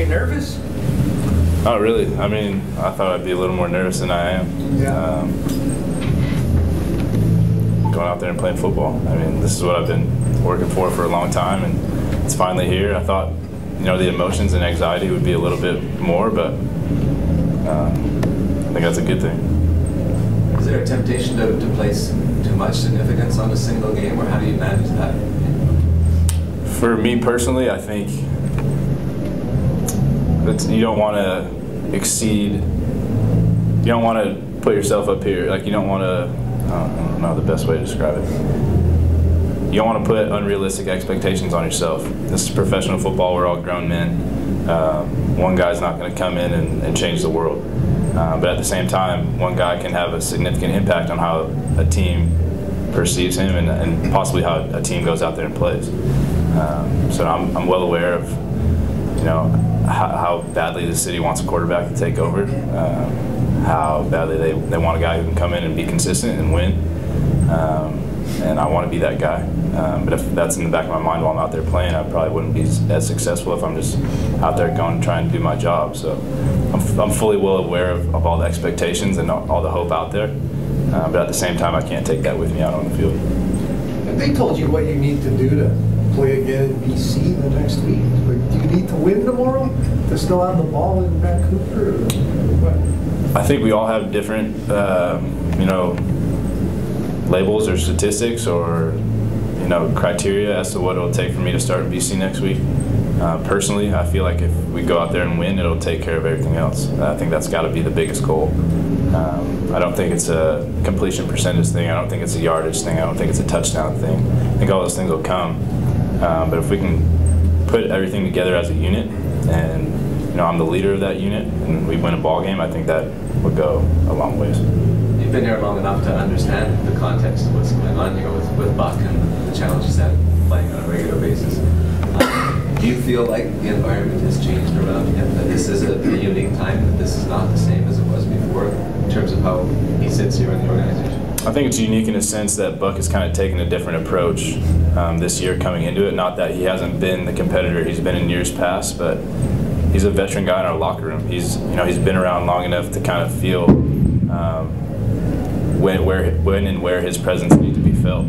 you nervous? Not really. I mean, I thought I'd be a little more nervous than I am. Yeah. Going out there and playing football. I mean, this is what I've been working for a long time, and it's finally here. I thought, the emotions and anxiety would be a little bit more, but I think that's a good thing. Is there a temptation to place too much significance on a single game, or how do you manage that? For me personally, I think you don't want to exceed. You don't want to put yourself up here. Like, you don't want to. I don't know the best way to describe it. You don't want to put unrealistic expectations on yourself. This is professional football. We're all grown men. One guy's not going to come in and change the world. But at the same time, one guy can have a significant impact on how a team perceives him and possibly how a team goes out there and plays. So I'm well aware of how badly the city wants a quarterback to take over, how badly they want a guy who can come in and be consistent and win. And I want to be that guy. But if that's in the back of my mind while I'm out there playing, I probably wouldn't be as successful if I'm just out there going and trying to do my job. So I'm fully well aware of all the expectations and all the hope out there. But at the same time, I can't take that with me out on the field. Have they told you what you need to do to play again in BC the next week? Like, do you need to win tomorrow to still have the ball in Vancouver? Or what? I think we all have different, labels or statistics or, criteria as to what it'll take for me to start in BC next week. Personally, I feel like if we go out there and win, it'll take care of everything else. I think that's got to be the biggest goal. I don't think it's a completion percentage thing. I don't think it's a yardage thing. I don't think it's a touchdown thing. I think all those things will come. But if we can put everything together as a unit, and I'm the leader of that unit, and we win a ball game, I think that would go a long ways. You've been here long enough to understand the context of what's going on here with Buck and the challenges that playing on a regular basis. Do you feel like the environment has changed around him, that this is a unique time, that this is not the same as it was before in terms of how he sits here in the organization? I think it's unique in a sense that Buck has kind of taken a different approach this year coming into it. Not that he hasn't been the competitor he's been in years past, but he's a veteran guy in our locker room. He's been around long enough to kind of feel when and where his presence needs to be felt.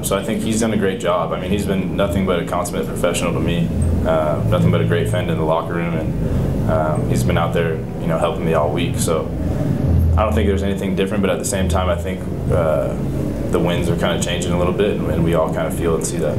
So I think he's done a great job. I mean, he's been nothing but a consummate professional to me, nothing but a great friend in the locker room, and he's been out there, helping me all week. So I don't think there's anything different, but at the same time, I think the winds are kind of changing a little bit, and we all kind of feel and see that.